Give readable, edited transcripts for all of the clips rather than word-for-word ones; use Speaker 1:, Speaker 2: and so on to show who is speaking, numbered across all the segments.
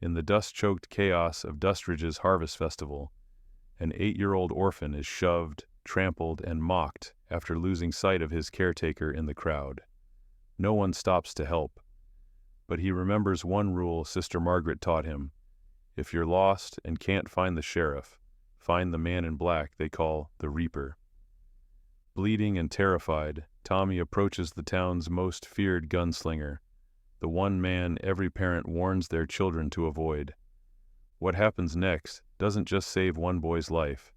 Speaker 1: In the dust-choked chaos of Dustridge's Harvest Festival, an 8-year-old orphan is shoved, trampled, and mocked after losing sight of his caretaker in the crowd. No one stops to help, but he remembers one rule Sister Margaret taught him. If you're lost and can't find the sheriff, find the man in black they call the Reaper. Bleeding and terrified, Tommy approaches the town's most feared gunslinger, the one man every parent warns their children to avoid. What happens next doesn't just save one boy's life.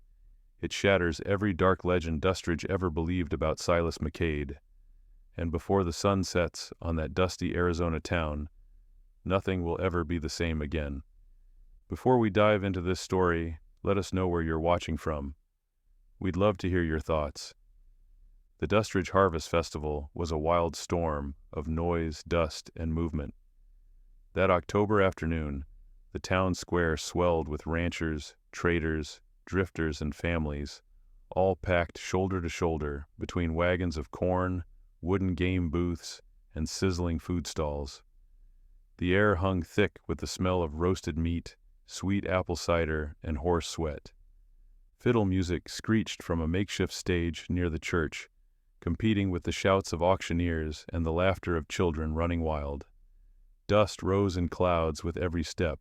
Speaker 1: It shatters every dark legend Dustridge ever believed about Silas McCade. And before the sun sets on that dusty Arizona town, nothing will ever be the same again. Before we dive into this story, let us know where you're watching from. We'd love to hear your thoughts. The Dustridge Harvest Festival was a wild storm of noise, dust, and movement. That October afternoon, the town square swelled with ranchers, traders, drifters, and families, all packed shoulder to shoulder between wagons of corn, wooden game booths, and sizzling food stalls. The air hung thick with the smell of roasted meat, sweet apple cider, and horse sweat. Fiddle music screeched from a makeshift stage near the church, competing with the shouts of auctioneers and the laughter of children running wild. Dust rose in clouds with every step,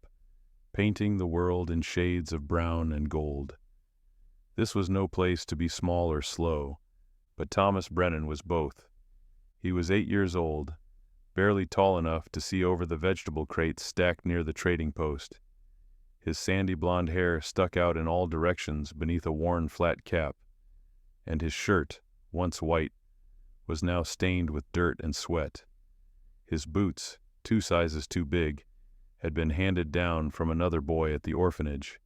Speaker 1: painting the world in shades of brown and gold. This was no place to be small or slow, but Thomas Brennan was both. He was 8 years old, barely tall enough to see over the vegetable crates stacked near the trading post. His sandy blonde hair stuck out in all directions beneath a worn flat cap, and his shirt, once white, was now stained with dirt and sweat. His boots, 2 sizes too big, had been handed down from another boy at the orphanage.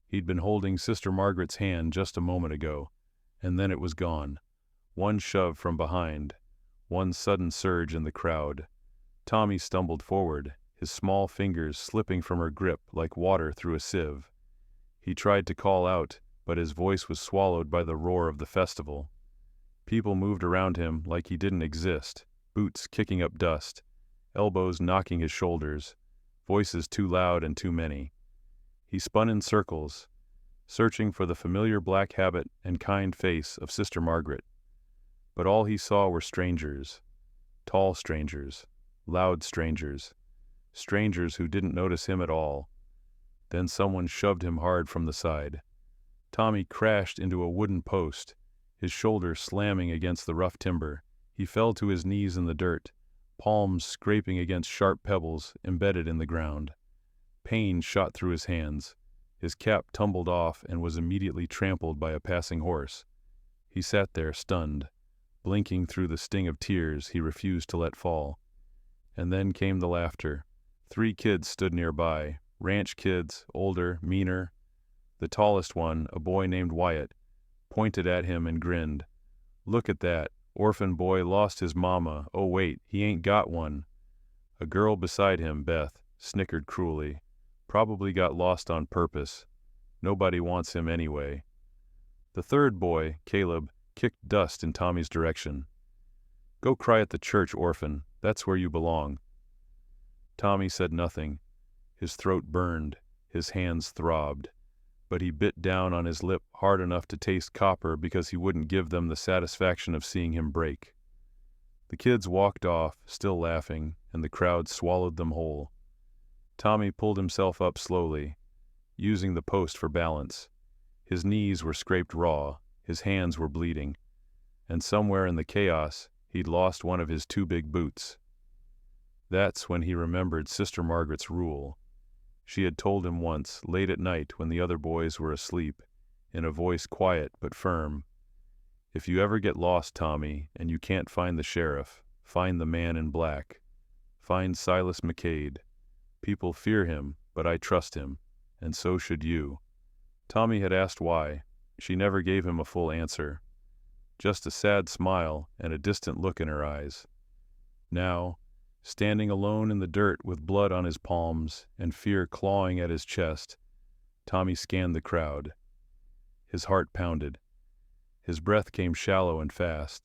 Speaker 1: He'd been holding Sister Margaret's hand just a moment ago, and then it was gone. One shove from behind, one sudden surge in the crowd. Tommy stumbled forward, his small fingers slipping from her grip like water through a sieve. He tried to call out, but his voice was swallowed by the roar of the festival. People moved around him like he didn't exist, boots kicking up dust, elbows knocking his shoulders, voices too loud and too many. He spun in circles, searching for the familiar black habit and kind face of Sister Margaret. But all he saw were strangers, tall strangers, loud strangers, strangers who didn't notice him at all. Then someone shoved him hard from the side. Tommy crashed into a wooden post, his shoulder slamming against the rough timber. He fell to his knees in the dirt, palms scraping against sharp pebbles embedded in the ground. Pain shot through his hands. His cap tumbled off and was immediately trampled by a passing horse. He sat there stunned, blinking through the sting of tears he refused to let fall. And then came the laughter. 3 kids stood nearby, ranch kids, older, meaner. The tallest one, a boy named Wyatt, pointed at him and grinned. "Look at that. Orphan boy lost his mama. Oh wait, he ain't got one." A girl beside him, Beth, snickered cruelly. "Probably got lost on purpose. Nobody wants him anyway." The third boy, Caleb, kicked dust in Tommy's direction. "Go cry at the church, Orphan. That's where you belong." Tommy said nothing. His throat burned, his hands throbbed, but he bit down on his lip hard enough to taste copper because he wouldn't give them the satisfaction of seeing him break. The kids walked off, still laughing, and the crowd swallowed them whole. Tommy pulled himself up slowly, using the post for balance. His knees were scraped raw, his hands were bleeding, and somewhere in the chaos, he'd lost one of his 2 big boots. That's when he remembered Sister Margaret's rule. She had told him once, late at night when the other boys were asleep, in a voice quiet but firm, "If you ever get lost, Tommy, and you can't find the sheriff, find the man in black. Find Silas McCade. People fear him, but I trust him, and so should you." Tommy had asked why. She never gave him a full answer. Just a sad smile and a distant look in her eyes. Now, standing alone in the dirt with blood on his palms and fear clawing at his chest, Tommy scanned the crowd. His heart pounded. His breath came shallow and fast.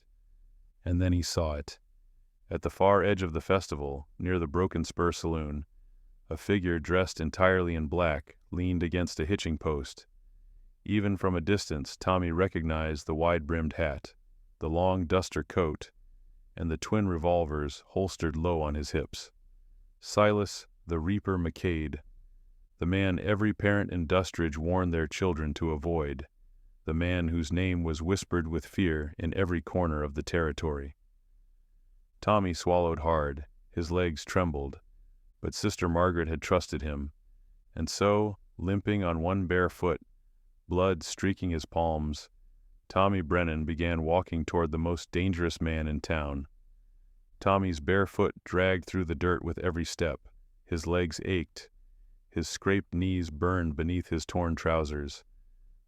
Speaker 1: And then he saw it. At the far edge of the festival, near the Broken Spur Saloon, A figure dressed entirely in black leaned against a hitching post. Even from a distance, Tommy recognized the wide-brimmed hat, the long duster coat, and the twin revolvers holstered low on his hips. Silas, the Reaper McCade, the man every parent in Dustridge warned their children to avoid, the man whose name was whispered with fear in every corner of the territory. Tommy swallowed hard, his legs trembled, but Sister Margaret had trusted him, and so, limping on one bare foot, blood streaking his palms, Tommy Brennan began walking toward the most dangerous man in town. Tommy's bare foot dragged through the dirt with every step. His legs ached. His scraped knees burned beneath his torn trousers.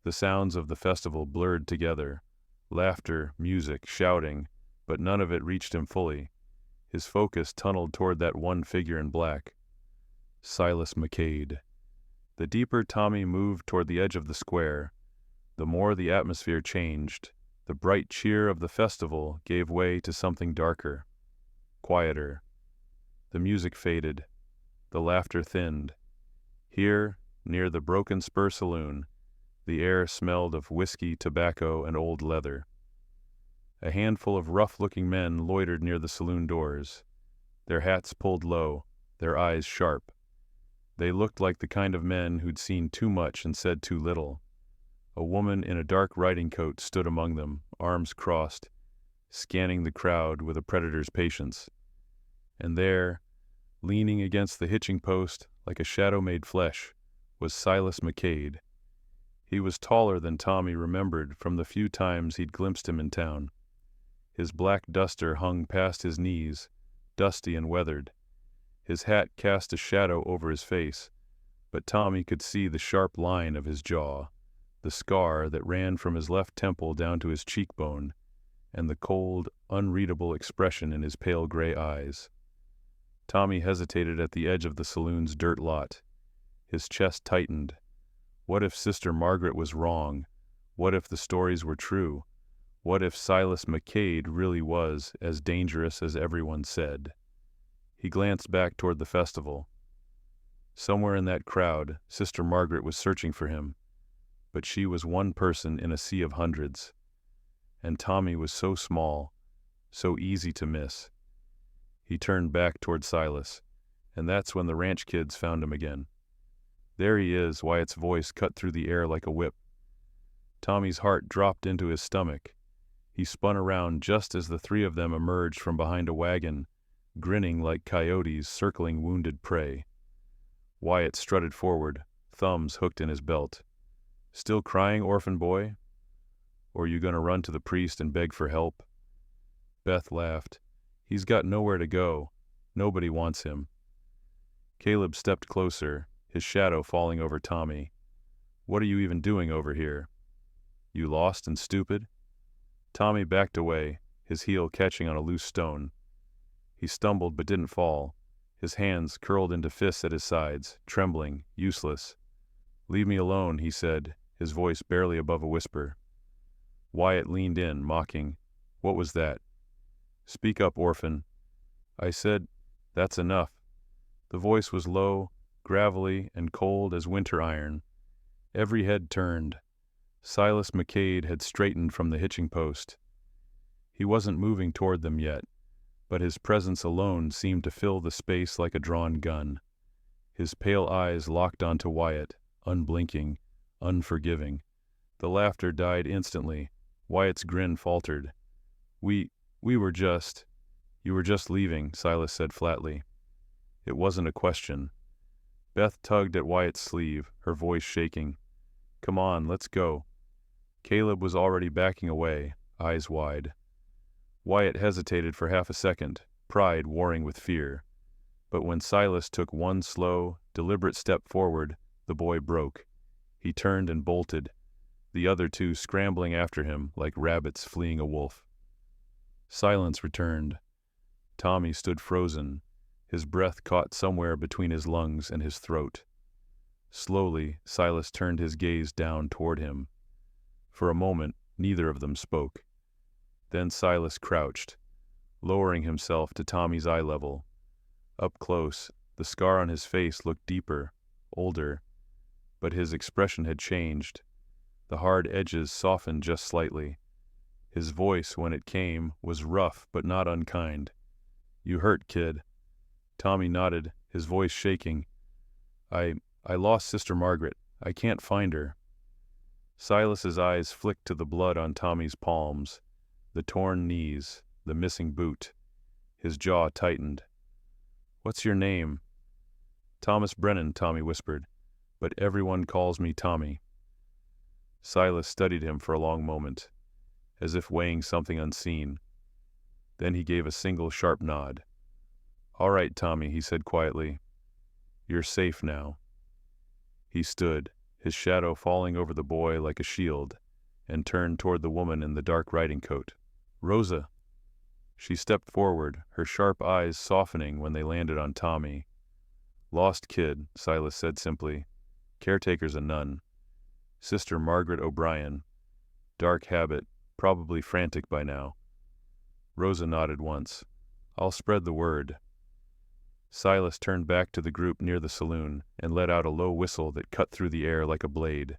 Speaker 1: The sounds of the festival blurred together. Laughter, music, shouting, but none of it reached him fully. His focus tunneled toward that one figure in black. Silas McCade. The deeper Tommy moved toward the edge of the square, the more the atmosphere changed. The bright cheer of the festival gave way to something darker, quieter. The music faded. The laughter thinned. Here, near the Broken Spur Saloon, the air smelled of whiskey, tobacco, and old leather. A handful of rough-looking men loitered near the saloon doors, their hats pulled low, their eyes sharp. They looked like the kind of men who'd seen too much and said too little. A woman in a dark riding coat stood among them, arms crossed, scanning the crowd with a predator's patience. And there, leaning against the hitching post like a shadow made flesh, was Silas McCade. He was taller than Tommy remembered from the few times he'd glimpsed him in town. His black duster hung past his knees, dusty and weathered. His hat cast a shadow over his face, but Tommy could see the sharp line of his jaw, the scar that ran from his left temple down to his cheekbone, and the cold, unreadable expression in his pale gray eyes. Tommy hesitated at the edge of the saloon's dirt lot. His chest tightened. What if Sister Margaret was wrong? What if the stories were true? What if Silas McCade really was as dangerous as everyone said? He glanced back toward the festival. Somewhere in that crowd, Sister Margaret was searching for him, but she was one person in a sea of hundreds. And Tommy was so small, so easy to miss. He turned back toward Silas, and that's when the ranch kids found him again. There he is, Wyatt's voice cut through the air like a whip. Tommy's heart dropped into his stomach. He spun around just as the three of them emerged from behind a wagon, grinning like coyotes circling wounded prey. Wyatt strutted forward, thumbs hooked in his belt. "Still crying, orphan boy? Or you gonna run to the priest and beg for help?" Beth laughed. "He's got nowhere to go. Nobody wants him." Caleb stepped closer, his shadow falling over Tommy. "What are you even doing over here? You lost and stupid?" Tommy backed away, his heel catching on a loose stone. He stumbled but didn't fall. His hands curled into fists at his sides, trembling, useless. "Leave me alone," he said, his voice barely above a whisper. Wyatt leaned in, mocking. "What was that?" "Speak up, orphan." "I said, that's enough." The voice was low, gravelly, and cold as winter iron. Every head turned. Silas McCade had straightened from the hitching post. He wasn't moving toward them yet, but his presence alone seemed to fill the space like a drawn gun. His pale eyes locked onto Wyatt, unblinking, unforgiving. The laughter died instantly. Wyatt's grin faltered. We were just... You were just leaving," Silas said flatly. It wasn't a question. Beth tugged at Wyatt's sleeve, her voice shaking. "Come on, let's go." Caleb was already backing away, eyes wide. Wyatt hesitated for half a second, pride warring with fear. But when Silas took one slow, deliberate step forward, the boy broke. He turned and bolted, the other two scrambling after him like rabbits fleeing a wolf. Silence returned. Tommy stood frozen, his breath caught somewhere between his lungs and his throat. Slowly, Silas turned his gaze down toward him. For a moment, neither of them spoke. Then Silas crouched, lowering himself to Tommy's eye level. Up close, The scar on his face looked deeper, older, but his expression had changed. The hard edges softened just slightly. His voice, when it came, was rough but not unkind. "You hurt, kid." Tommy nodded, his voice shaking. I lost Sister Margaret. I can't find her." Silas's eyes flicked to the blood on Tommy's palms, the torn knees, the missing boot. His jaw tightened. "What's your name?" "Thomas Brennan," Tommy whispered, "but everyone calls me Tommy." Silas studied him for a long moment, as if weighing something unseen. Then he gave a single sharp nod. "All right, Tommy," he said quietly. "You're safe now." He stood, his shadow falling over the boy like a shield, and turned toward the woman in the dark riding coat. "Rosa." She stepped forward, her sharp eyes softening when they landed on Tommy. "Lost kid," Silas said simply. "Caretaker's a nun. Sister Margaret O'Brien. Dark habit, probably frantic by now." Rosa nodded once. "I'll spread the word." Silas turned back to the group near the saloon and let out a low whistle that cut through the air like a blade.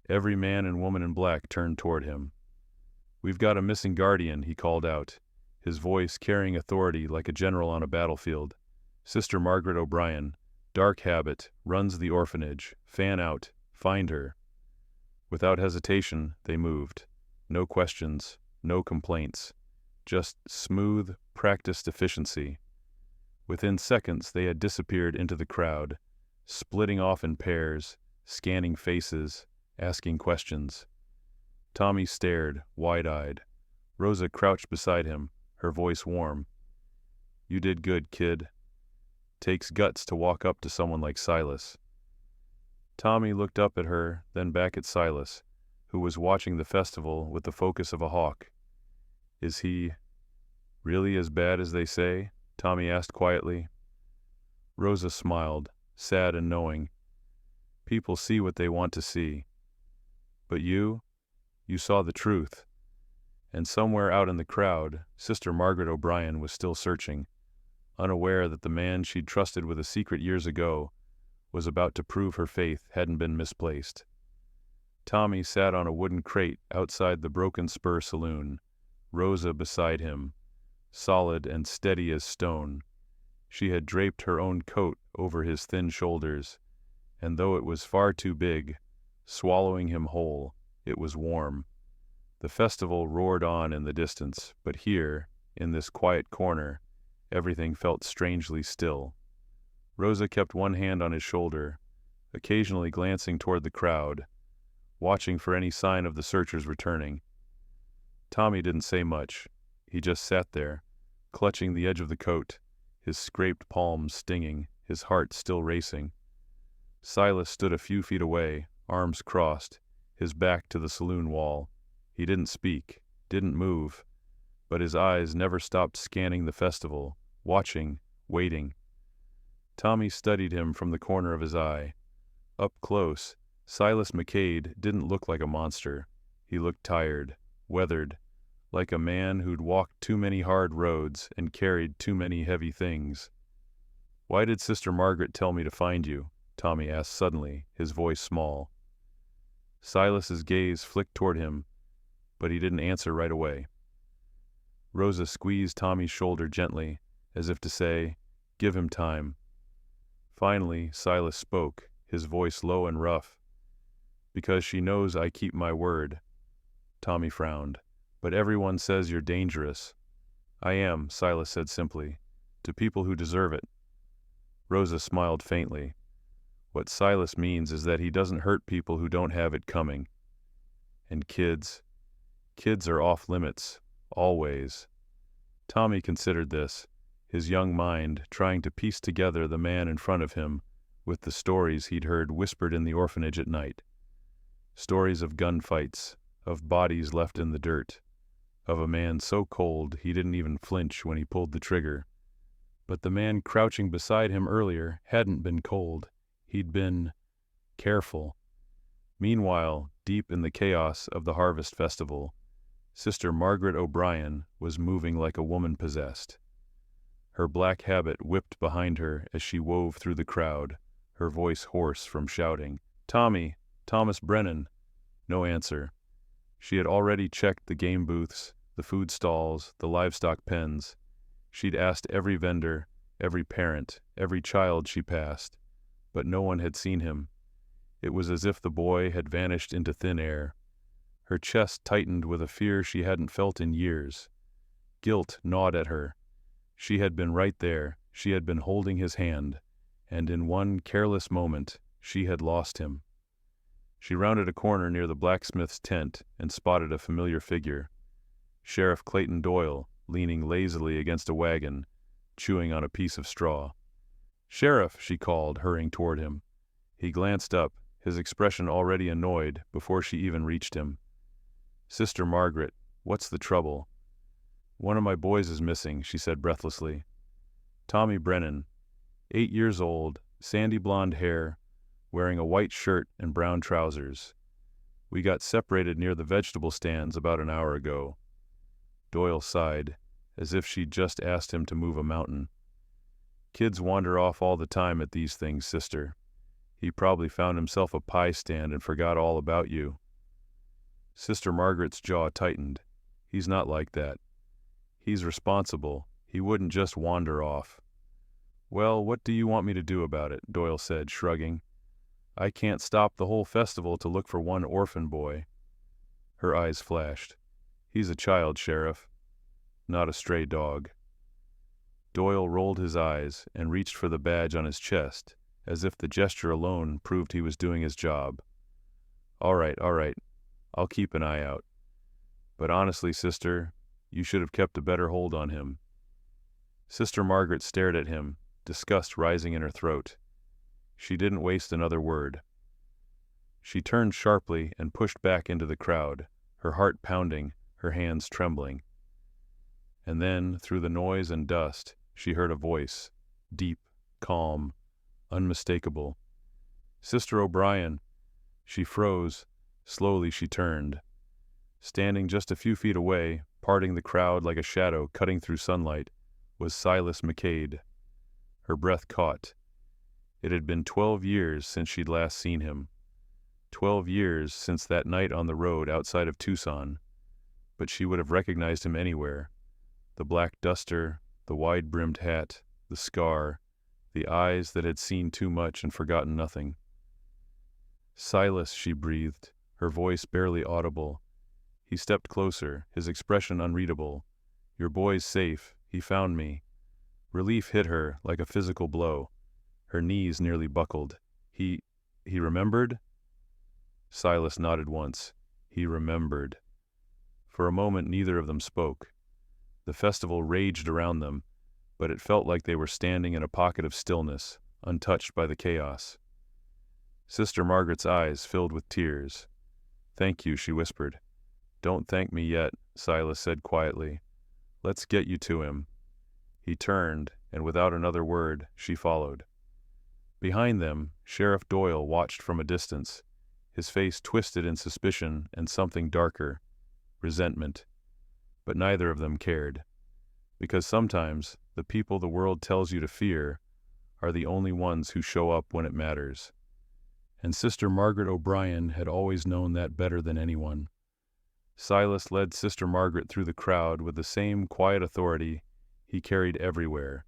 Speaker 1: Every man and woman in black turned toward him. "We've got a missing guardian," he called out, his voice carrying authority like a general on a battlefield. "Sister Margaret O'Brien, dark habit, runs the orphanage. Fan out. Find her." Without hesitation, they moved. No questions, no complaints. Just smooth, practiced efficiency. Within seconds, they had disappeared into the crowd, splitting off in pairs, scanning faces, asking questions. Tommy stared, wide-eyed. Rosa crouched beside him, her voice warm. "You did good, kid. Takes guts to walk up to someone like Silas." Tommy looked up at her, then back at Silas, who was watching the festival with the focus of a hawk. "Is he really as bad as they say?" Tommy asked quietly. Rosa smiled, sad and knowing. "People see what they want to see. But you saw the truth." And somewhere out in the crowd, Sister Margaret O'Brien was still searching, unaware that the man she'd trusted with a secret years ago was about to prove her faith hadn't been misplaced. Tommy sat on a wooden crate outside the Broken Spur Saloon, Rosa beside him, solid and steady as stone. She had draped her own coat over his thin shoulders, and though it was far too big, swallowing him whole, it was warm. The festival roared on in the distance, but here, in this quiet corner, everything felt strangely still. Rosa kept one hand on his shoulder, occasionally glancing toward the crowd, watching for any sign of the searchers returning. Tommy didn't say much. He just sat there, clutching the edge of the coat, his scraped palms stinging, his heart still racing. Silas stood a few feet away, arms crossed, his back to the saloon wall. He didn't speak, didn't move, but his eyes never stopped scanning the festival, watching, waiting. Tommy studied him from the corner of his eye. Up close, Silas McCade didn't look like a monster. He looked tired, weathered, like a man who'd walked too many hard roads and carried too many heavy things. "Why did Sister Margaret tell me to find you?" Tommy asked suddenly, his voice small. Silas's gaze flicked toward him, but he didn't answer right away. Rosa squeezed Tommy's shoulder gently, as if to say, "Give him time." Finally, Silas spoke, his voice low and rough. "Because she knows I keep my word." Tommy frowned. "But everyone says you're dangerous." "I am," Silas said simply, "to people who deserve it." Rosa smiled faintly. "What Silas means is that he doesn't hurt people who don't have it coming. And kids are off limits, always." Tommy considered this, his young mind trying to piece together the man in front of him with the stories he'd heard whispered in the orphanage at night. Stories of gunfights, of bodies left in the dirt, of a man so cold he didn't even flinch when he pulled the trigger. But the man crouching beside him earlier hadn't been cold. He'd been careful. Meanwhile, deep in the chaos of the harvest festival, Sister Margaret O'Brien was moving like a woman possessed. Her black habit whipped behind her as she wove through the crowd, her voice hoarse from shouting. "Tommy! Thomas Brennan!" No answer. She had already checked the game booths, the food stalls, the livestock pens. She'd asked every vendor, every parent, every child she passed, but no one had seen him. It was as if the boy had vanished into thin air. Her chest tightened with a fear she hadn't felt in years. Guilt gnawed at her. She had been right there, she had been holding his hand, and in one careless moment, she had lost him. She rounded a corner near the blacksmith's tent and spotted a familiar figure. Sheriff Clayton Doyle, leaning lazily against a wagon, chewing on a piece of straw. "Sheriff," she called, hurrying toward him. He glanced up, his expression already annoyed before she even reached him. "Sister Margaret, what's the trouble?" "One of my boys is missing," she said breathlessly. "Tommy Brennan, 8 years old, sandy blonde hair, wearing a white shirt and brown trousers. We got separated near the vegetable stands about an hour ago." Doyle sighed, as if she'd just asked him to move a mountain. "Kids wander off all the time at these things, sister. He probably found himself a pie stand and forgot all about you." Sister Margaret's jaw tightened. "He's not like that. He's responsible. He wouldn't just wander off." "Well, what do you want me to do about it?" Doyle said, shrugging. "I can't stop the whole festival to look for one orphan boy." Her eyes flashed. "He's a child, Sheriff, not a stray dog." Doyle rolled his eyes and reached for the badge on his chest, as if the gesture alone proved he was doing his job. All right, I'll keep an eye out. But honestly, sister, you should have kept a better hold on him." Sister Margaret stared at him, disgust rising in her throat. She didn't waste another word. She turned sharply and pushed back into the crowd, her heart pounding, her hands trembling. And then, through the noise and dust, she heard a voice, deep, calm, unmistakable. "Sister O'Brien." She froze. Slowly she turned. Standing just a few feet away, parting the crowd like a shadow cutting through sunlight, was Silas McCade. Her breath caught. It had been 12 years since she'd last seen him. 12 years since that night on the road outside of Tucson. But she would have recognized him anywhere. The black duster, the wide-brimmed hat, the scar, the eyes that had seen too much and forgotten nothing. "Silas," she breathed, her voice barely audible. He stepped closer, his expression unreadable. "Your boy's safe. He found me." Relief hit her like a physical blow. Her knees nearly buckled. He remembered?" Silas nodded once. He remembered. For a moment neither of them spoke. The festival raged around them, but it felt like they were standing in a pocket of stillness, untouched by the chaos. Sister Margaret's eyes filled with tears. "Thank you," she whispered. "Don't thank me yet," Silas said quietly. "Let's get you to him." He turned, and without another word, she followed. Behind them, Sheriff Doyle watched from a distance, his face twisted in suspicion and something darker, resentment. But neither of them cared. Because sometimes the people the world tells you to fear are the only ones who show up when it matters. And Sister Margaret O'Brien had always known that better than anyone. Silas led Sister Margaret through the crowd with the same quiet authority he carried everywhere.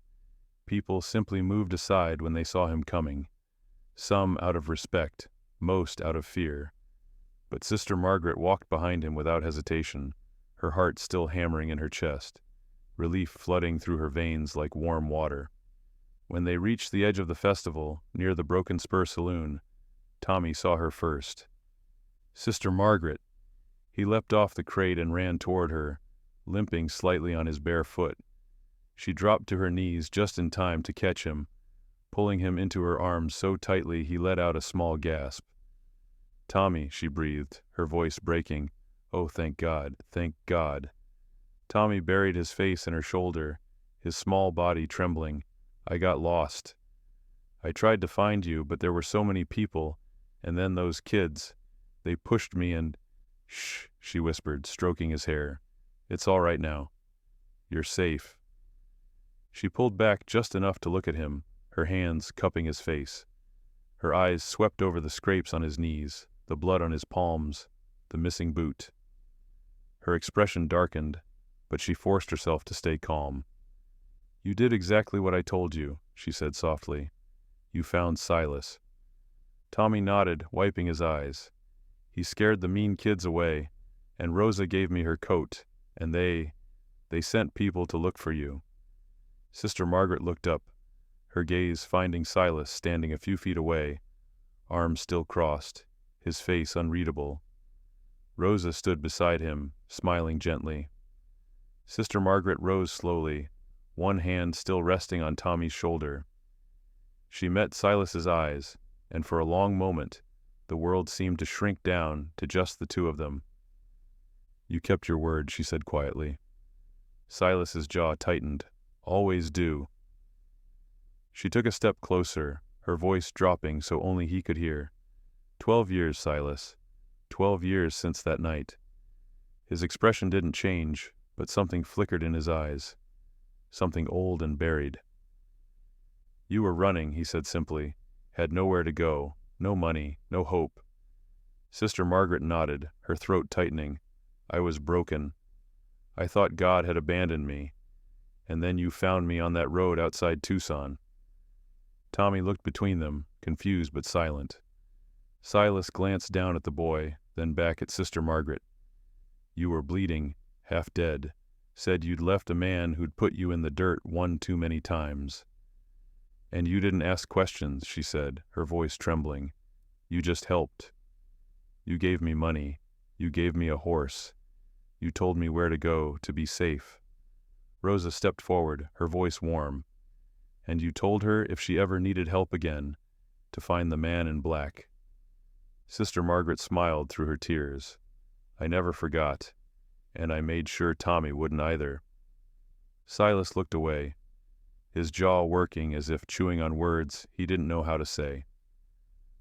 Speaker 1: People simply moved aside when they saw him coming. Some out of respect, most out of fear. But Sister Margaret walked behind him without hesitation, her heart still hammering in her chest, relief flooding through her veins like warm water. When they reached the edge of the festival, near the Broken Spur Saloon, Tommy saw her first. "Sister Margaret!" He leapt off the crate and ran toward her, limping slightly on his bare foot. She dropped to her knees just in time to catch him, pulling him into her arms so tightly he let out a small gasp. "Tommy," she breathed, her voice breaking. "Oh, thank God, thank God." Tommy buried his face in her shoulder, his small body trembling. "I got lost. I tried to find you, but there were so many people, and then those kids. They pushed me and—" "Shh," she whispered, stroking his hair. "It's all right now. You're safe." She pulled back just enough to look at him, her hands cupping his face. Her eyes swept over the scrapes on his knees, the blood on his palms, the missing boot. Her expression darkened, but she forced herself to stay calm. "You did exactly what I told you," she said softly. "You found Silas." Tommy nodded, wiping his eyes. "He scared the mean kids away, and Rosa gave me her coat, and they sent people to look for you." Sister Margaret looked up, her gaze finding Silas standing a few feet away, arms still crossed, his face unreadable. Rosa stood beside him, smiling gently. Sister Margaret rose slowly, one hand still resting on Tommy's shoulder. She met Silas's eyes, and for a long moment, the world seemed to shrink down to just the two of them. "You kept your word," she said quietly. Silas's jaw tightened. "Always do." She took a step closer, her voice dropping so only he could hear. 12 years, Silas. 12 years since that night." His expression didn't change, but something flickered in his eyes. Something old and buried. "You were running," he said simply. "Had nowhere to go, no money, no hope." Sister Margaret nodded, her throat tightening. "I was broken. I thought God had abandoned me. And then you found me on that road outside Tucson." Tommy looked between them, confused but silent. Silas glanced down at the boy, then back at Sister Margaret. "You were bleeding, half dead. Said you'd left a man who'd put you in the dirt one too many times." "And you didn't ask questions," she said, her voice trembling. "You just helped. You gave me money. You gave me a horse. You told me where to go to be safe." Rosa stepped forward, her voice warm. "And you told her if she ever needed help again, to find the man in black." Sister Margaret smiled through her tears. "I never forgot, and I made sure Tommy wouldn't either." Silas looked away, his jaw working as if chewing on words he didn't know how to say.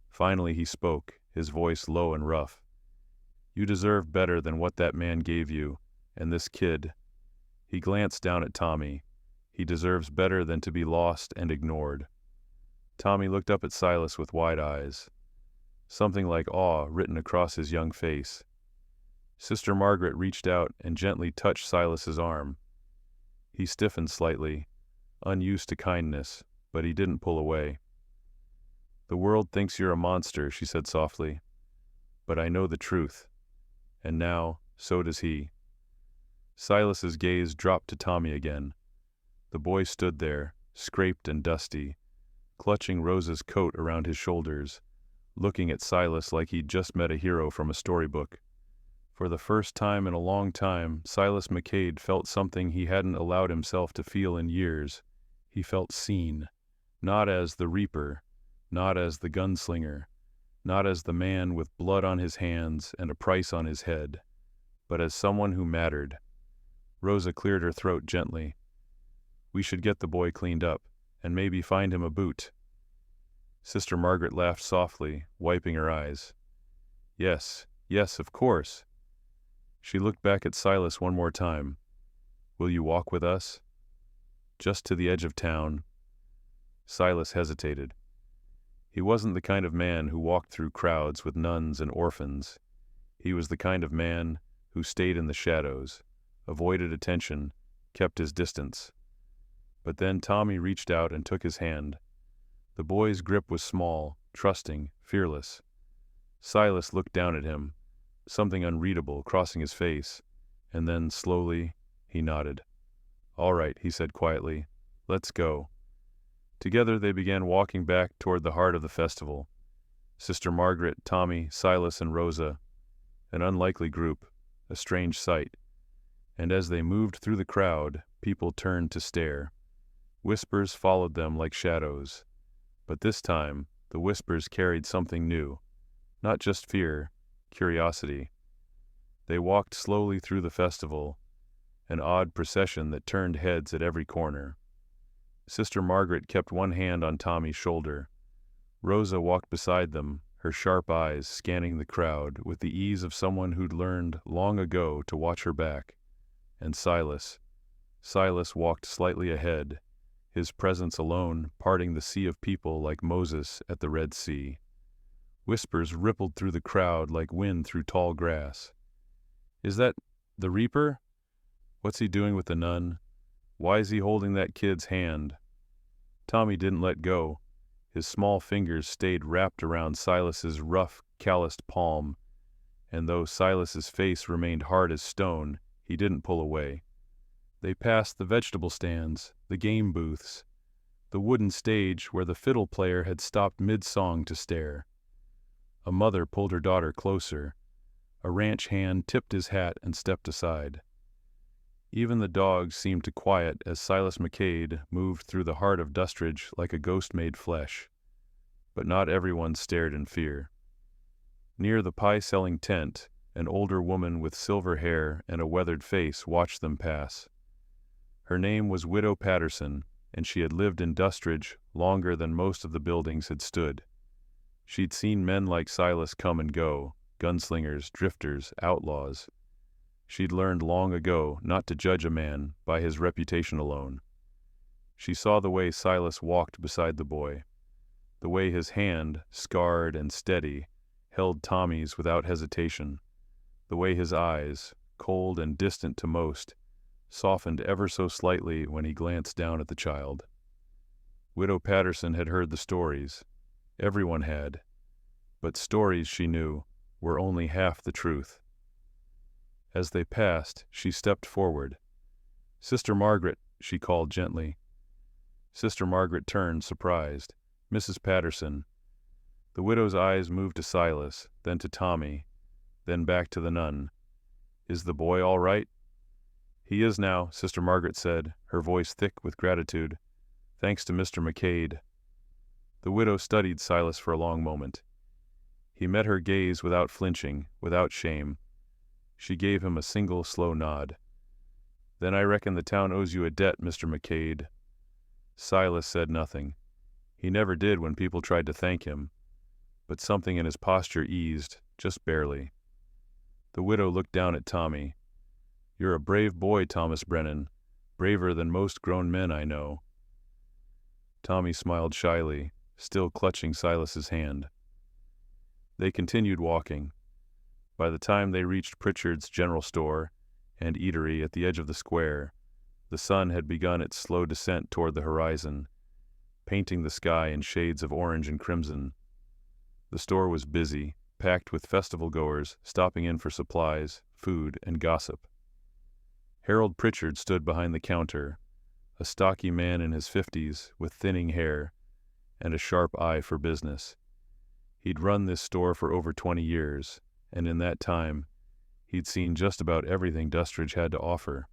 Speaker 1: Finally he spoke, his voice low and rough. "You deserve better than what that man gave you, and this kid." He glanced down at Tommy. "He deserves better than to be lost and ignored." Tommy looked up at Silas with wide eyes, something like awe written across his young face. Sister Margaret reached out and gently touched Silas's arm. He stiffened slightly, unused to kindness, but he didn't pull away. "The world thinks you're a monster," she said softly. "But I know the truth. And now, so does he." Silas's gaze dropped to Tommy again. The boy stood there, scraped and dusty, clutching Rosa's coat around his shoulders, looking at Silas like he'd just met a hero from a storybook. For the first time in a long time, Silas McCade felt something he hadn't allowed himself to feel in years. He felt seen, not as the reaper, not as the gunslinger, not as the man with blood on his hands and a price on his head, but as someone who mattered. Rosa cleared her throat gently. "We should get the boy cleaned up, and maybe find him a boot." Sister Margaret laughed softly, wiping her eyes. Yes, of course." She looked back at Silas one more time. "Will you walk with us?" "Just to the edge of town." Silas hesitated. He wasn't the kind of man who walked through crowds with nuns and orphans. He was the kind of man who stayed in the shadows, avoided attention, kept his distance. But then Tommy reached out and took his hand. The boy's grip was small, trusting, fearless. Silas looked down at him, something unreadable crossing his face, and then, slowly, he nodded. "All right," he said quietly. "Let's go." Together they began walking back toward the heart of the festival. Sister Margaret, Tommy, Silas, and Rosa. An unlikely group, a strange sight. And as they moved through the crowd, people turned to stare. Whispers followed them like shadows. But this time, the whispers carried something new. Not just fear, curiosity. They walked slowly through the festival, an odd procession that turned heads at every corner. Sister Margaret kept one hand on Tommy's shoulder. Rosa walked beside them, her sharp eyes scanning the crowd with the ease of someone who'd learned long ago to watch her back. And Silas walked slightly ahead, his presence alone parting the sea of people like Moses at the Red Sea. Whispers rippled through the crowd like wind through tall grass. "Is that the Reaper? What's he doing with the nun? Why is he holding that kid's hand?" Tommy didn't let go. His small fingers stayed wrapped around Silas's rough, calloused palm, and though Silas's face remained hard as stone, he didn't pull away. They passed the vegetable stands, the game booths, the wooden stage where the fiddle player had stopped mid-song to stare. A mother pulled her daughter closer. A ranch hand tipped his hat and stepped aside. Even the dogs seemed to quiet as Silas McCade moved through the heart of Dustridge like a ghost made flesh. But not everyone stared in fear. Near the pie-selling tent, an older woman with silver hair and a weathered face watched them pass. Her name was Widow Patterson, and she had lived in Dustridge longer than most of the buildings had stood. She'd seen men like Silas come and go, gunslingers, drifters, outlaws. She'd learned long ago not to judge a man by his reputation alone. She saw the way Silas walked beside the boy, the way his hand, scarred and steady, held Tommy's without hesitation, the way his eyes, cold and distant to most, softened ever so slightly when he glanced down at the child. Widow Patterson had heard the stories. Everyone had. But stories, she knew, were only half the truth. As they passed, she stepped forward. "Sister Margaret," she called gently. Sister Margaret turned, surprised. "Mrs. Patterson." The widow's eyes moved to Silas, then to Tommy, then back to the nun. "Is the boy all right?" "He is now," Sister Margaret said, her voice thick with gratitude. "Thanks to Mr. McCade." The widow studied Silas for a long moment. He met her gaze without flinching, without shame. She gave him a single slow nod. "Then I reckon the town owes you a debt, Mr. McCade." Silas said nothing. He never did when people tried to thank him, but something in his posture eased, just barely. The widow looked down at Tommy. "You're a brave boy, Thomas Brennan, braver than most grown men I know." Tommy smiled shyly, still clutching Silas's hand. They continued walking. By the time they reached Pritchard's general store and eatery at the edge of the square, the sun had begun its slow descent toward the horizon, painting the sky in shades of orange and crimson. The store was busy, packed with festival goers stopping in for supplies, food, and gossip. Harold Pritchard stood behind the counter, a stocky man in his 50s with thinning hair and a sharp eye for business. He'd run this store for over 20 years, and in that time, he'd seen just about everything Dustridge had to offer.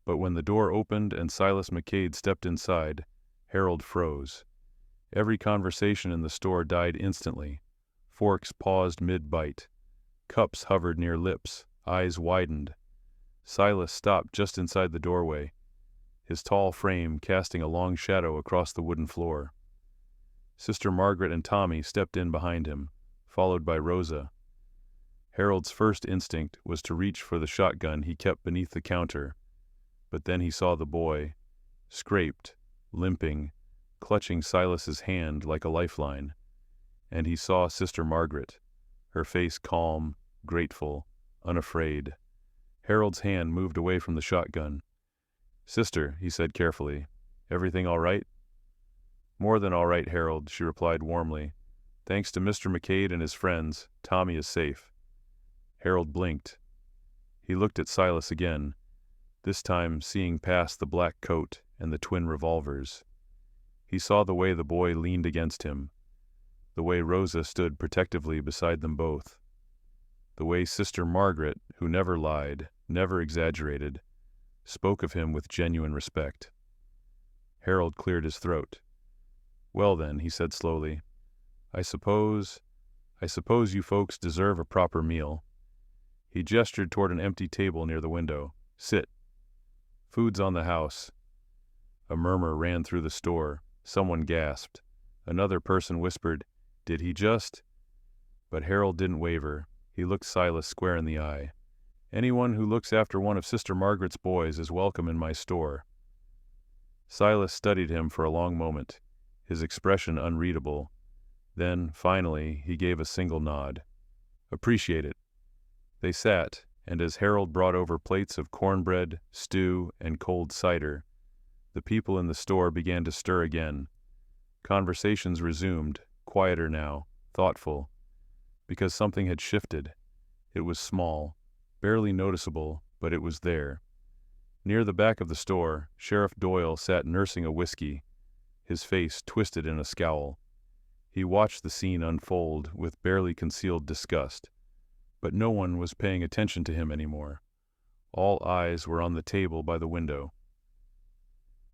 Speaker 1: But when the door opened and Silas McCade stepped inside, Harold froze. Every conversation in the store died instantly. Forks paused mid-bite. Cups hovered near lips, eyes widened. Silas stopped just inside the doorway, his tall frame casting a long shadow across the wooden floor. Sister Margaret and Tommy stepped in behind him, followed by Rosa. Harold's first instinct was to reach for the shotgun he kept beneath the counter, but then he saw the boy, scraped, limping, clutching Silas's hand like a lifeline, and he saw Sister Margaret, her face calm, grateful, unafraid. Harold's hand moved away from the shotgun. "Sister," he said carefully, "everything all right?" "More than all right, Harold," she replied warmly. "Thanks to Mr. McCade and his friends, Tommy is safe." Harold blinked. He looked at Silas again, this time seeing past the black coat and the twin revolvers. He saw the way the boy leaned against him, the way Rosa stood protectively beside them both, the way Sister Margaret, who never lied, never exaggerated, spoke of him with genuine respect. Harold cleared his throat. "Well then," he said slowly, I suppose you folks deserve a proper meal." He gestured toward an empty table near the window. "Sit. Food's on the house." A murmur ran through the store. Someone gasped. Another person whispered, "Did he just?" But Harold didn't waver. He looked Silas square in the eye. "Anyone who looks after one of Sister Margaret's boys is welcome in my store." Silas studied him for a long moment, his expression unreadable. Then, finally, he gave a single nod. "Appreciate it." They sat, and as Harold brought over plates of cornbread, stew, and cold cider, the people in the store began to stir again. Conversations resumed, quieter now, thoughtful, because something had shifted. It was small, barely noticeable, but it was there. Near the back of the store, Sheriff Doyle sat nursing a whiskey, his face twisted in a scowl. He watched the scene unfold with barely concealed disgust, but no one was paying attention to him anymore. All eyes were on the table by the window,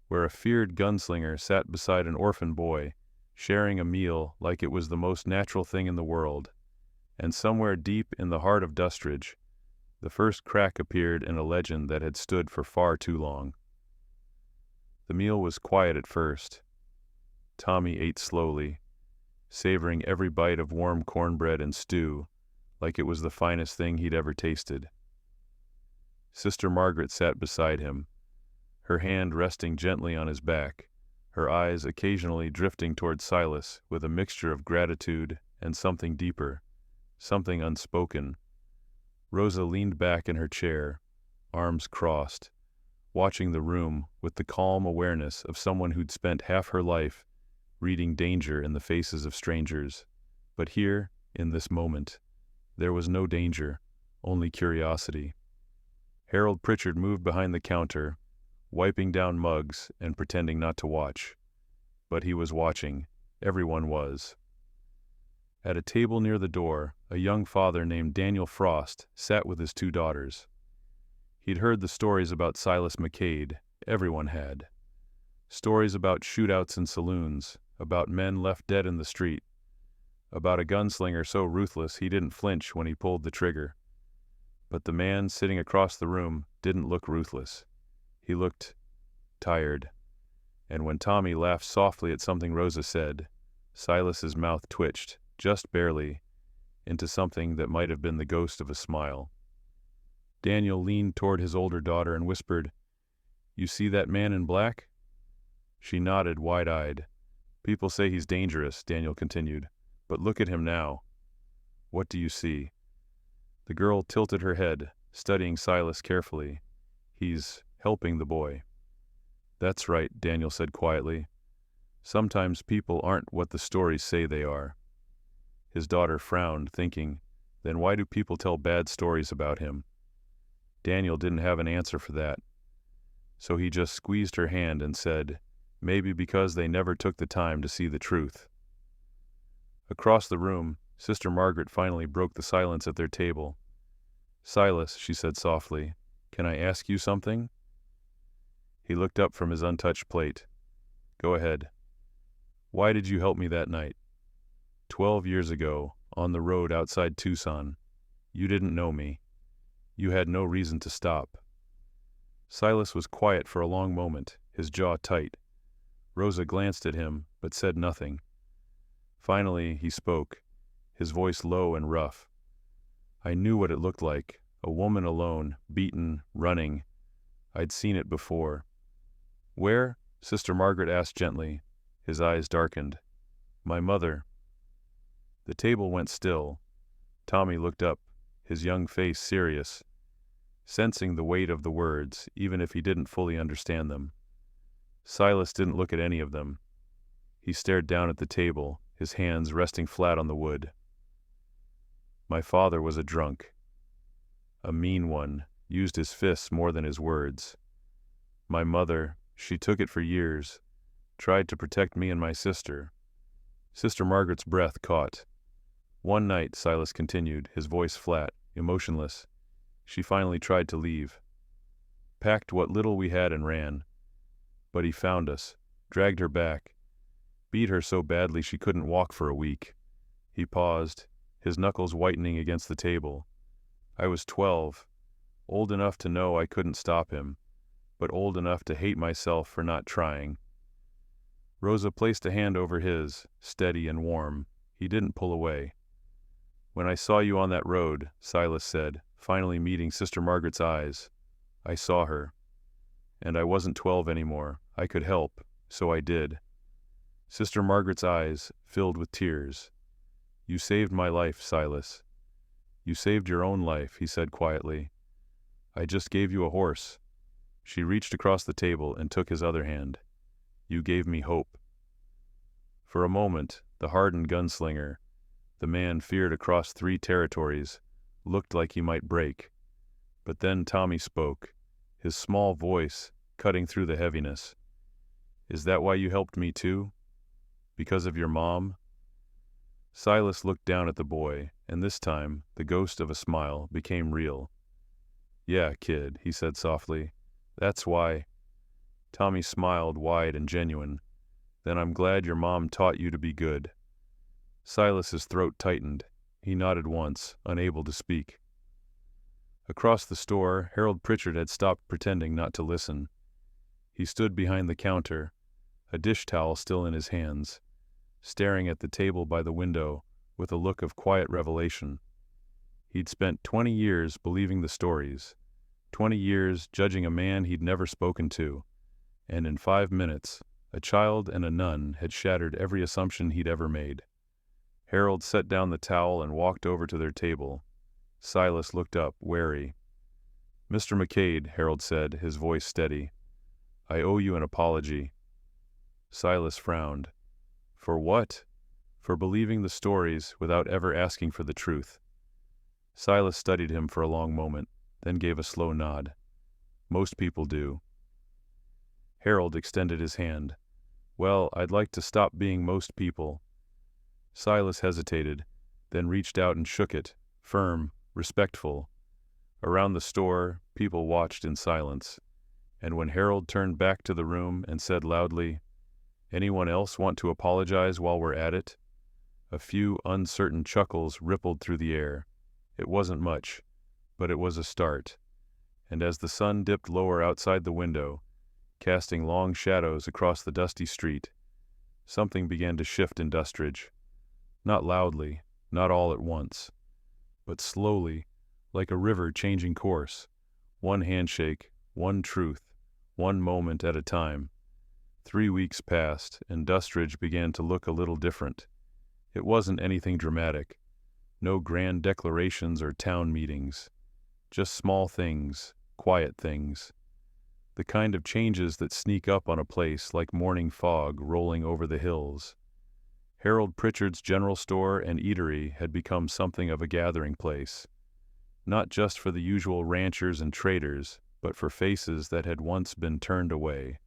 Speaker 1: where a feared gunslinger sat beside an orphan boy, sharing a meal like it was the most natural thing in the world. And somewhere deep in the heart of Dustridge, the first crack appeared in a legend that had stood for far too long. The meal was quiet at first. Tommy ate slowly, savoring every bite of warm cornbread and stew like it was the finest thing he'd ever tasted. Sister Margaret sat beside him, her hand resting gently on his back, her eyes occasionally drifting toward Silas with a mixture of gratitude and something deeper, something unspoken. Rosa leaned back in her chair, arms crossed, watching the room with the calm awareness of someone who'd spent half her life reading danger in the faces of strangers. But here, in this moment, there was no danger, only curiosity. Harold Pritchard moved behind the counter, wiping down mugs and pretending not to watch. But he was watching. Everyone was. At a table near the door, a young father named Daniel Frost sat with his two daughters. He'd heard the stories about Silas McCade. Everyone had. Stories about shootouts in saloons, about men left dead in the street, about a gunslinger so ruthless he didn't flinch when he pulled the trigger. But the man sitting across the room didn't look ruthless. He looked tired. And when Tommy laughed softly at something Rosa said, Silas's mouth twitched, just barely, into something that might have been the ghost of a smile. Daniel leaned toward his older daughter and whispered, "You see that man in black?" She nodded, wide-eyed. "People say he's dangerous," Daniel continued, "but look at him now." "What do you see?" The girl tilted her head, studying Silas carefully. "He's helping the boy." "That's right," Daniel said quietly. "Sometimes people aren't what the stories say they are." His daughter frowned, thinking, then why do people tell bad stories about him? Daniel didn't have an answer for that. So he just squeezed her hand and said, maybe because they never took the time to see the truth. Across the room, Sister Margaret finally broke the silence at their table. "Silas," she said softly, "can I ask you something?" He looked up from his untouched plate. "Go ahead." "Why did you help me that night? 12 years ago, on the road outside Tucson. You didn't know me. You had no reason to stop." Silas was quiet for a long moment, his jaw tight. Rosa glanced at him, but said nothing. Finally, he spoke, his voice low and rough. "I knew what it looked like, a woman alone, beaten, running. I'd seen it before." "Where?" Sister Margaret asked gently. His eyes darkened. "My mother." The table went still. Tommy looked up, his young face serious, sensing the weight of the words, even if he didn't fully understand them. Silas didn't look at any of them. He stared down at the table, his hands resting flat on the wood. "My father was a drunk. A mean one, used his fists more than his words. My mother, she took it for years, tried to protect me and my sister." Sister Margaret's breath caught. "One night," Silas continued, his voice flat, emotionless, "she finally tried to leave. Packed what little we had and ran. But he found us, dragged her back, beat her so badly she couldn't walk for a week." He paused, his knuckles whitening against the table. "I was 12, old enough to know I couldn't stop him, but old enough to hate myself for not trying." Rosa placed a hand over his, steady and warm. He didn't pull away. "When I saw you on that road," Silas said, finally meeting Sister Margaret's eyes, "I saw her. And I wasn't 12 anymore. I could help, so I did. Sister Margaret's eyes filled with tears. You saved my life, Silas. You saved your own life, he said quietly. I just gave you a horse. She reached across the table and took his other hand. You gave me hope. For a moment, the hardened gunslinger, the man feared across 3 territories, looked like he might break. But then Tommy spoke, his small voice cutting through the heaviness. Is that why you helped me too? Because of your mom? Silas looked down at the boy, and this time the ghost of a smile became real. Yeah, kid, he said softly. That's why. Tommy smiled wide and genuine. Then I'm glad your mom taught you to be good. Silas's throat tightened. He nodded once, unable to speak. Across the store, Harold Pritchard had stopped pretending not to listen. He stood behind the counter, a dish towel still in his hands, staring at the table by the window with a look of quiet revelation. He'd spent 20 years believing the stories, 20 years judging a man he'd never spoken to, and in 5 minutes, a child and a nun had shattered every assumption he'd ever made. Harold set down the towel and walked over to their table. Silas looked up, wary. Mr. McCade, Harold said, his voice steady. I owe you an apology. Silas frowned. For what? For believing the stories without ever asking for the truth. Silas studied him for a long moment, then gave a slow nod. Most people do. Harold extended his hand. Well, I'd like to stop being most people. Silas hesitated, then reached out and shook it, firm, respectful. Around the store, people watched in silence, and when Harold turned back to the room and said loudly, Anyone else want to apologize while we're at it? A few uncertain chuckles rippled through the air. It wasn't much, but it was a start. And as the sun dipped lower outside the window, casting long shadows across the dusty street, something began to shift in Dustridge. Not loudly, not all at once, but slowly, like a river changing course, one handshake, one truth, one moment at a time. 3 weeks passed, and Dustridge began to look a little different. It wasn't anything dramatic, no grand declarations or town meetings, just small things, quiet things. The kind of changes that sneak up on a place like morning fog rolling over the hills. Harold Pritchard's general store and eatery had become something of a gathering place, not just for the usual ranchers and traders, but for faces that had once been turned away.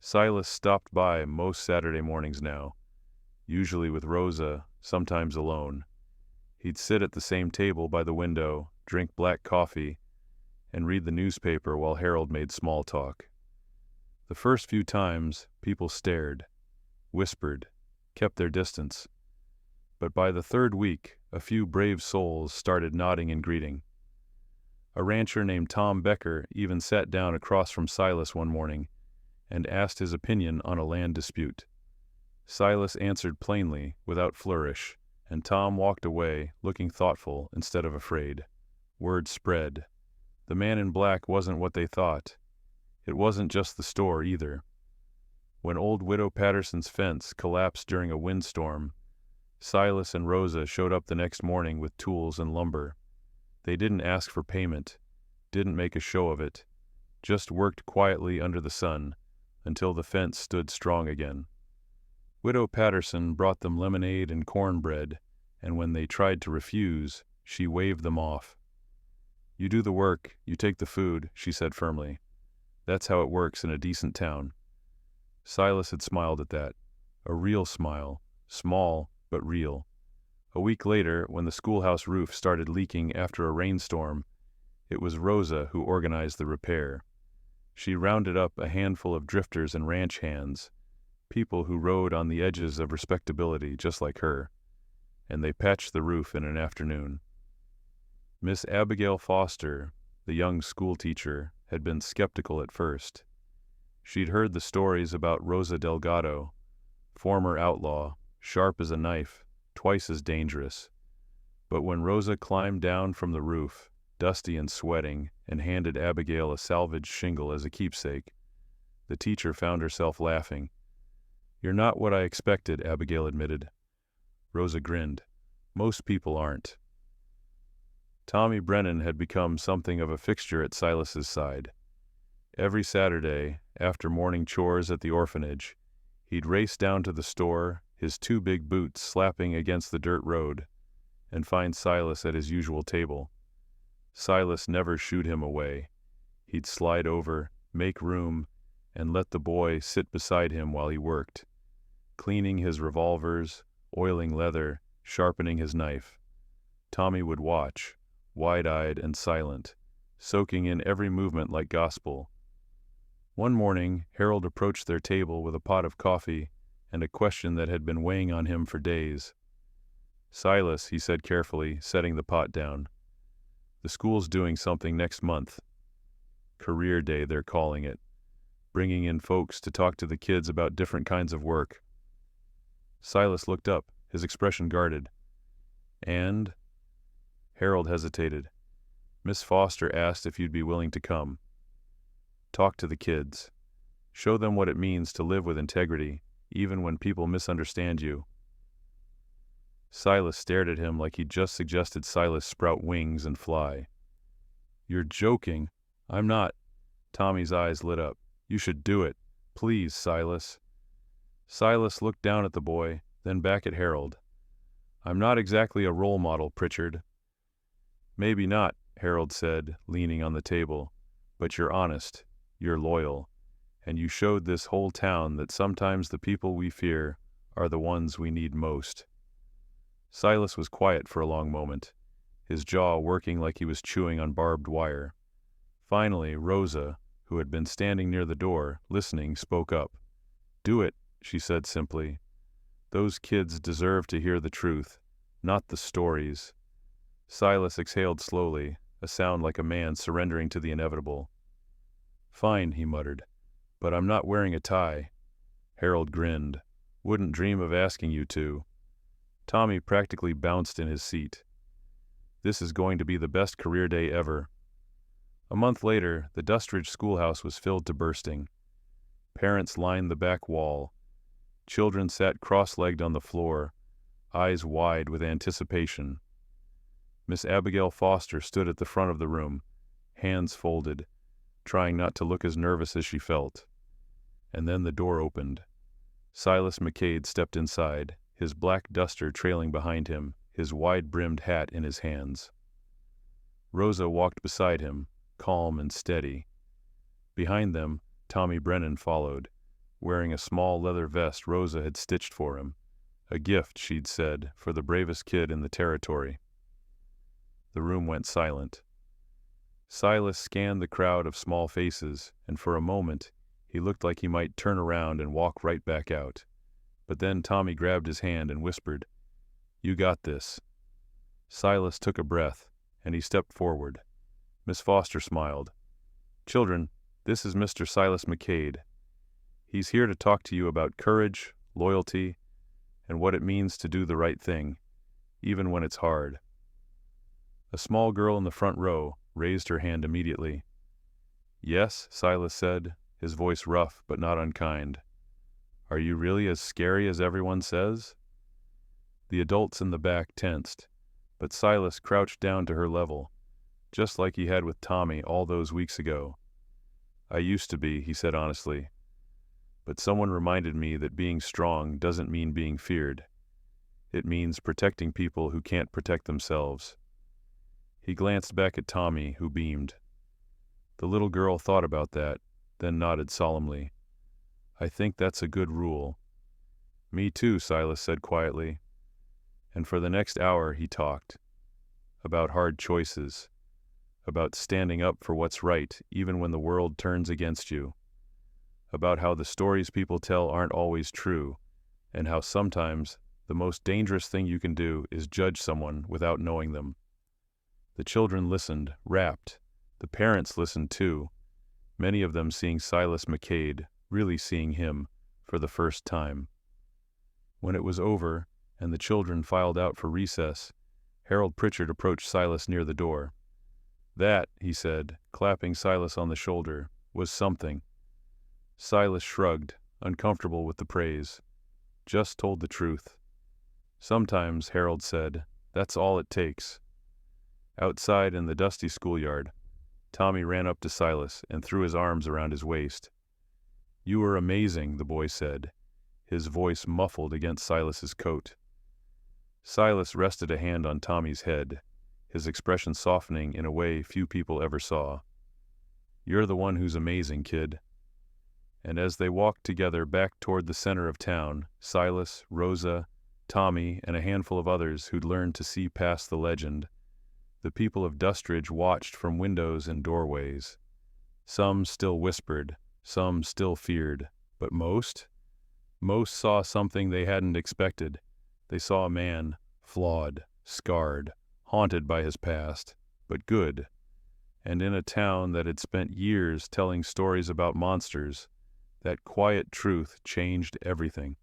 Speaker 1: Silas stopped by most Saturday mornings now, usually with Rosa, sometimes alone. He'd sit at the same table by the window, drink black coffee, and read the newspaper while Harold made small talk. The first few times, people stared, whispered, kept their distance. But by the 3rd week, a few brave souls started nodding in greeting. A rancher named Tom Becker even sat down across from Silas one morning and asked his opinion on a land dispute. Silas answered plainly, without flourish, and Tom walked away, looking thoughtful instead of afraid. Word spread. The man in black wasn't what they thought. It wasn't just the store either. When old Widow Patterson's fence collapsed during a windstorm, Silas and Rosa showed up the next morning with tools and lumber. They didn't ask for payment, didn't make a show of it, just worked quietly under the sun until the fence stood strong again. Widow Patterson brought them lemonade and cornbread, and when they tried to refuse, she waved them off. You do the work, you take the food, she said firmly. That's how it works in a decent town. Silas had smiled at that. A real smile, small but real. A week later, when the schoolhouse roof started leaking after a rainstorm, it was Rosa who organized the repair. She rounded up a handful of drifters and ranch hands, people who rode on the edges of respectability just like her, and they patched the roof in an afternoon. Miss Abigail Foster, the young schoolteacher, had been skeptical at first. She'd heard the stories about Rosa Delgado, former outlaw, sharp as a knife, twice as dangerous. But when Rosa climbed down from the roof, dusty and sweating, and handed Abigail a salvaged shingle as a keepsake, The teacher found herself laughing. "You're not what I expected," Abigail admitted. Rosa grinned. "Most people aren't." Tommy Brennan had become something of a fixture at Silas's side. Every Saturday, after morning chores at the orphanage, he'd race down to the store, his two big boots slapping against the dirt road, and find Silas at his usual table. Silas never shooed him away. He'd slide over, make room, and let the boy sit beside him while he worked, cleaning his revolvers, oiling leather, sharpening his knife. Tommy would watch, wide-eyed and silent, soaking in every movement like gospel. One morning, Harold approached their table with a pot of coffee and a question that had been weighing on him for days. "Silas," he said carefully, setting the pot down, "the school's doing something next month. Career Day, they're calling it, bringing in folks to talk to the kids about different kinds of work." Silas looked up, his expression guarded. "And?" Harold hesitated. "Miss Foster asked if you'd be willing to come. Talk to the kids. Show them what it means to live with integrity, even when people misunderstand you." Silas stared at him like he'd just suggested Silas sprout wings and fly. "You're joking." "I'm not." Tommy's eyes lit up. "You should do it. Please, Silas." Silas looked down at the boy, then back at Harold. "I'm not exactly a role model, Pritchard." "Maybe not," Harold said, leaning on the table, "but you're honest, you're loyal, and you showed this whole town that sometimes the people we fear are the ones we need most." Silas was quiet for a long moment, his jaw working like he was chewing on barbed wire. Finally, Rosa, who had been standing near the door, listening, spoke up. "Do it," she said simply. "Those kids deserve to hear the truth, not the stories." Silas exhaled slowly, a sound like a man surrendering to the inevitable. "Fine," he muttered, "but I'm not wearing a tie." Harold grinned. "Wouldn't dream of asking you to." Tommy practically bounced in his seat. "This is going to be the best career day ever." A month later, the Dustridge schoolhouse was filled to bursting. Parents lined the back wall. Children sat cross-legged on the floor, eyes wide with anticipation. Miss Abigail Foster stood at the front of the room, hands folded, trying not to look as nervous as she felt. And then the door opened. Silas McCade stepped inside, his black duster trailing behind him, his wide-brimmed hat in his hands. Rosa walked beside him, calm and steady. Behind them, Tommy Brennan followed, wearing a small leather vest Rosa had stitched for him, a gift, she'd said, for the bravest kid in the territory. The room went silent. Silas scanned the crowd of small faces, and for a moment, he looked like he might turn around and walk right back out. But then Tommy grabbed his hand and whispered, "You got this." Silas took a breath, and he stepped forward. Miss Foster smiled. "Children, this is Mr. Silas McCade. He's here to talk to you about courage, loyalty, and what it means to do the right thing, even when it's hard." A small girl in the front row raised her hand immediately. "Yes," Silas said, his voice rough but not unkind. "Are you really as scary as everyone says?" The adults in the back tensed, but Silas crouched down to her level, just like he had with Tommy all those weeks ago. "I used to be," he said honestly. "But someone reminded me that being strong doesn't mean being feared. It means protecting people who can't protect themselves." He glanced back at Tommy, who beamed. The little girl thought about that, then nodded solemnly. "I think that's a good rule." "Me too," Silas said quietly. And for the next hour he talked. About hard choices. About standing up for what's right even when the world turns against you. About how the stories people tell aren't always true, and how sometimes the most dangerous thing you can do is judge someone without knowing them. The children listened, rapt. The parents listened too, many of them seeing Silas McCade, really seeing him, for the first time. When it was over, and the children filed out for recess, Harold Pritchard approached Silas near the door. "That," he said, clapping Silas on the shoulder, "was something." Silas shrugged, uncomfortable with the praise. Just told the truth. Sometimes, Harold said, that's all it takes. Outside in the dusty schoolyard, Tommy ran up to Silas and threw his arms around his waist. You were amazing, the boy said, his voice muffled against Silas's coat. Silas rested a hand on Tommy's head, his expression softening in a way few people ever saw. You're the one who's amazing, kid. And as they walked together back toward the center of town, Silas, Rosa, Tommy, and a handful of others who'd learned to see past the legend, the people of Dustridge watched from windows and doorways. Some still whispered, some still feared, but most saw something they hadn't expected. They saw a man, flawed, scarred, haunted by his past, but good. And in a town that had spent years telling stories about monsters, that quiet truth changed everything.